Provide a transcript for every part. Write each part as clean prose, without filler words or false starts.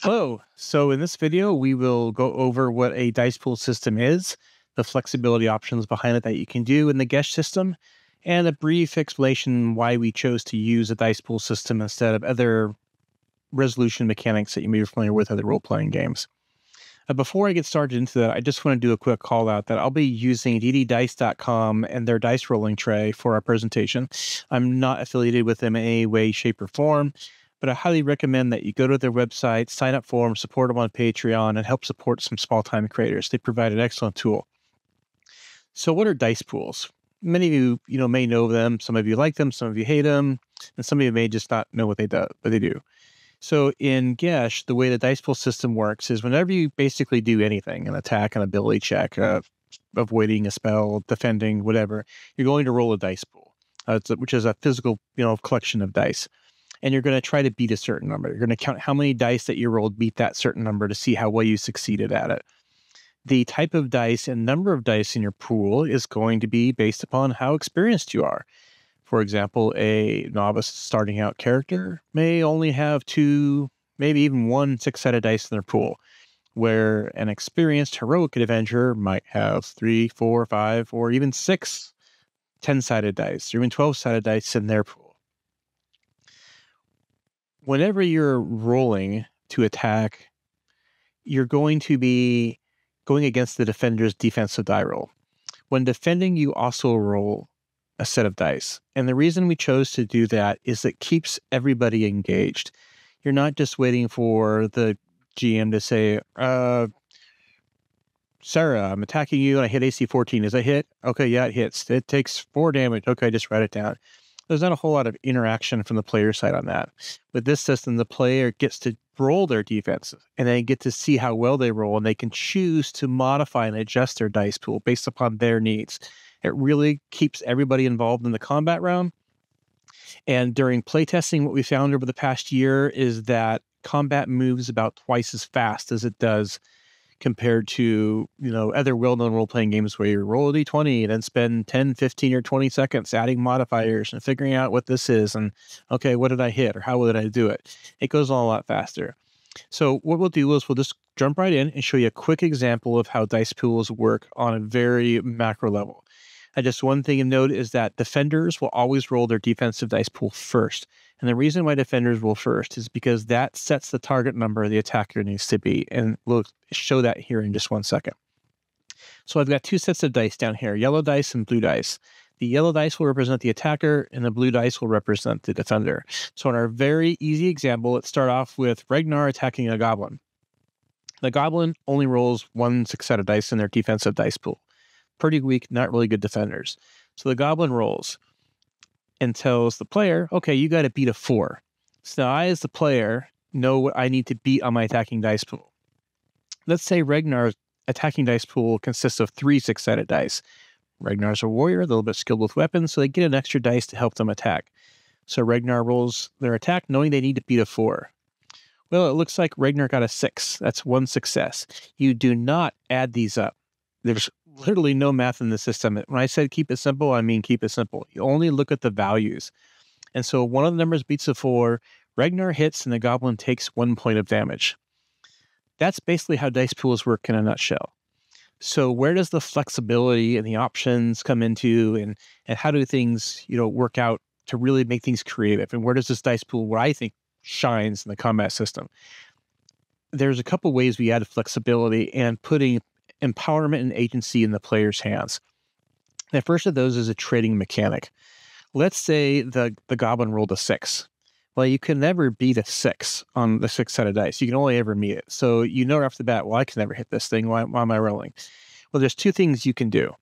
Hello. So in this video, we will go over what a dice pool system is, the flexibility options behind it that you can do in the Gesh system, and a brief explanation why we chose to use a dice pool system instead of other resolution mechanics that you may be familiar with other role-playing games. Before I get started into that, I just want to do a quick call out that I'll be using dddice.com and their dice rolling tray for our presentation. I'm not affiliated with them in any way, shape, or form, but I highly recommend that you go to their website, sign up for them, support them on Patreon, and help support some small-time creators. They provide an excellent tool. So what are dice pools? Many of you, may know them. Some of you like them, some of you hate them, and some of you may just not know what they do. So in Gesh, the way the dice pool system works is whenever you basically do anything, an attack, an ability check, avoiding a spell, defending, whatever, you're going to roll a dice pool, which is a physical, collection of dice. And you're going to try to beat a certain number. You're going to count how many dice that you rolled beat that certain number to see how well you succeeded at it. The type of dice and number of dice in your pool is going to be based upon how experienced you are. For example, a novice starting out character may only have 2, maybe even 1 6-sided dice in their pool, where an experienced heroic adventurer might have 3, 4, 5, or even 6 10-sided dice, or even 12-sided dice in their pool. Whenever you're rolling to attack, you're going to be going against the defender's defensive die roll. When defending, you also roll a set of dice. And the reason we chose to do that is it keeps everybody engaged. You're not just waiting for the GM to say, Sarah, I'm attacking you and I hit AC 14. Is that hit? Okay, yeah, it hits. It takes 4 damage. Okay, just write it down. There's not a whole lot of interaction from the player side on that. With this system, the player gets to roll their defense and they get to see how well they roll, and they can choose to modify and adjust their dice pool based upon their needs. It really keeps everybody involved in the combat round. And during playtesting, what we found over the past year is that combat moves about twice as fast as it does compared to, other well-known role-playing games where you roll a d20 and then spend 10, 15, or 20 seconds adding modifiers and figuring out what this is and, okay, what did I hit or how did I do it? It goes on a lot faster. So what we'll do is we'll just jump right in and show you a quick example of how dice pools work on a very macro level. Just one thing to note is that defenders will always roll their defensive dice pool first. And the reason why defenders roll first is because that sets the target number the attacker needs to be. And we'll show that here in just one second. So I've got 2 sets of dice down here, yellow dice and blue dice. The yellow dice will represent the attacker and the blue dice will represent the defender. So in our very easy example, let's start off with Ragnar attacking a goblin. The goblin only rolls 1 6-sided dice in their defensive dice pool. Pretty weak, not really good defenders. So the goblin rolls and tells the player, okay, you got to beat a 4. So now I, as the player, know what I need to beat on my attacking dice pool. Let's say Ragnar's attacking dice pool consists of 3 6-sided dice. Ragnar's a warrior, a little bit skilled with weapons, so they get an extra dice to help them attack. So Ragnar rolls their attack knowing they need to beat a 4. Well, it looks like Ragnar got a 6. That's 1 success. You do not add these up. There's literally no math in the system. When I said keep it simple, I mean keep it simple. You only look at the values. And so one of the numbers beats a 4, Ragnar hits, and the goblin takes 1 point of damage. That's basically how dice pools work in a nutshell. So where does the flexibility and the options come into, and how do things, work out to really make things creative? And where does this dice pool, where I think, shines in the combat system? There's a couple ways we add flexibility and putting empowerment and agency in the player's hands. The first of those is a trading mechanic. Let's say the goblin rolled a 6. Well, you can never beat a 6 on the 6-sided dice. You can only ever meet it. So right off the bat, well, I can never hit this thing. Why am I rolling? Well, there's 2 things you can do.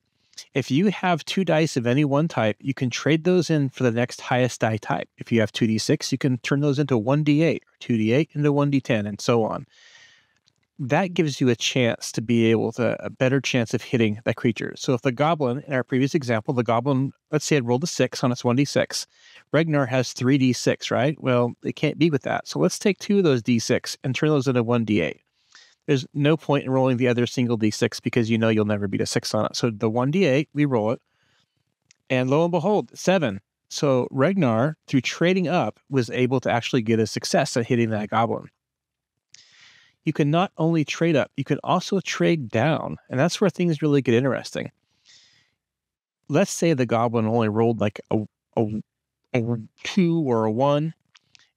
If you have 2 dice of any one type, you can trade those in for the next highest die type. If you have 2d6, you can turn those into 1d8, or 2d8 into 1d10, and so on. That gives you a chance to be able to, a better chance of hitting that creature. So if the goblin, in our previous example, the goblin, let's say it rolled a 6 on its 1d6. Ragnar has 3d6, right? Well, it can't be with that. So let's take 2 of those d6 and turn those into 1d8. There's no point in rolling the other single d6 because you'll never beat a 6 on it. So the 1d8, we roll it. And lo and behold, 7. So Ragnar, through trading up, was able to actually get a success at hitting that goblin. you can not only trade up, you can also trade down. And that's where things really get interesting. Let's say the goblin only rolled like a 2 or a 1,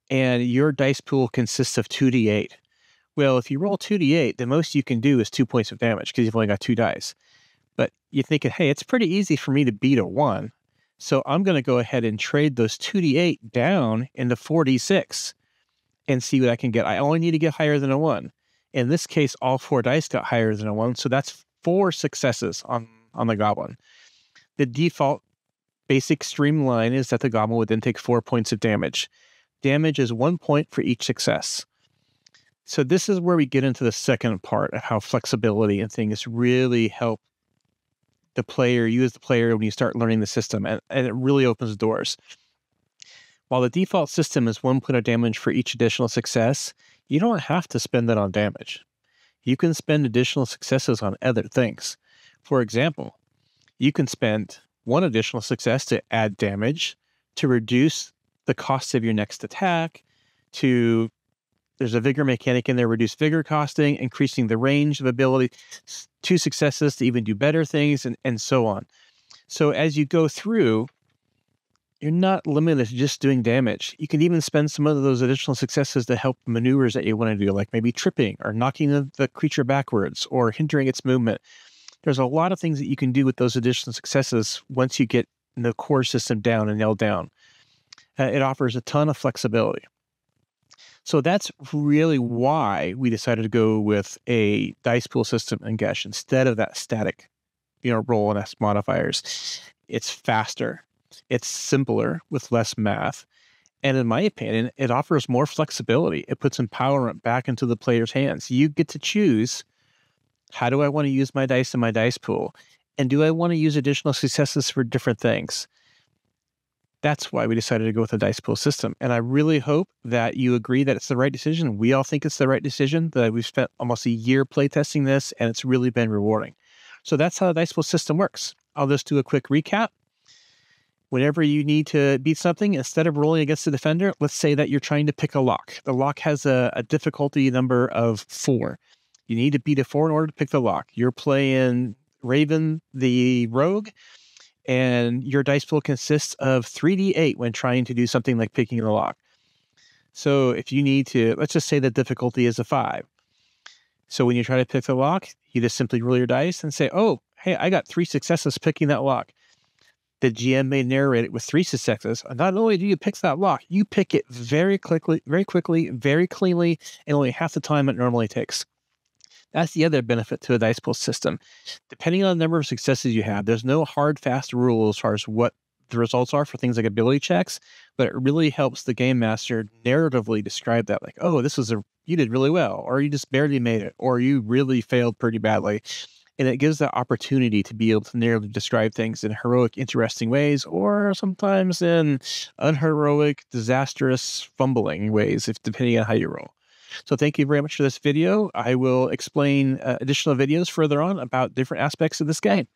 and your dice pool consists of 2d8. Well, if you roll 2d8, the most you can do is 2 points of damage because you've only got 2 dice. But you're thinking, hey, it's pretty easy for me to beat a 1. So I'm going to go ahead and trade those 2d8 down into 4d6 and see what I can get. I only need to get higher than a 1. In this case, all 4 dice got higher than a 1. So that's 4 successes on the goblin. The default basic streamline is that the goblin would then take 4 points of damage. Damage is 1 point for each success. So this is where we get into the second part of how flexibility and things really help the player, you as the player, when you start learning the system, and it really opens doors. While the default system is 1 point of damage for each additional success, you don't have to spend that on damage. You can spend additional successes on other things. For example, you can spend 1 additional success to add damage, to reduce the cost of your next attack, there's a vigor mechanic in there, reduce vigor costing, increasing the range of ability, 2 successes to even do better things, and so on. So as you go through, you're not limited to just doing damage. You can even spend some of those additional successes to help maneuvers that you want to do, like maybe tripping or knocking the creature backwards or hindering its movement. There's a lot of things that you can do with those additional successes once you get the core system down and nailed down. It offers a ton of flexibility. So that's really why we decided to go with a dice pool system in Gesh instead of that static, roll and S modifiers. It's faster, it's simpler with less math, and in my opinion, it offers more flexibility. It puts empowerment back into the player's hands. You get to choose, how do I want to use my dice in my dice pool? And do I want to use additional successes for different things? That's why we decided to go with a dice pool system. And I really hope that you agree that it's the right decision. We all think it's the right decision, that we've spent almost a year playtesting this, and it's really been rewarding. So that's how the dice pool system works. I'll just do a quick recap. Whenever you need to beat something, instead of rolling against the defender, let's say that you're trying to pick a lock. The lock has a difficulty number of 4. You need to beat a 4 in order to pick the lock. You're playing Raven the Rogue, and your dice pool consists of 3d8 when trying to do something like picking the lock. So if you need to, let's just say the difficulty is a 5. So when you try to pick the lock, you just simply roll your dice and say, oh, hey, I got 3 successes picking that lock. The GM may narrate it with 3 successes. And not only do you pick that lock, you pick it very quickly, very cleanly, and only half the time it normally takes. That's the other benefit to a dice pool system. Depending on the number of successes you have, there's no hard, fast rule as far as what the results are for things like ability checks, but it really helps the game master narratively describe that, like, oh, you did really well, or you just barely made it, or you really failed pretty badly. And it gives that opportunity to be able to narratively describe things in heroic, interesting ways, or sometimes in unheroic, disastrous, fumbling ways, depending on how you roll. So thank you very much for this video. I will explain additional videos further on about different aspects of this game.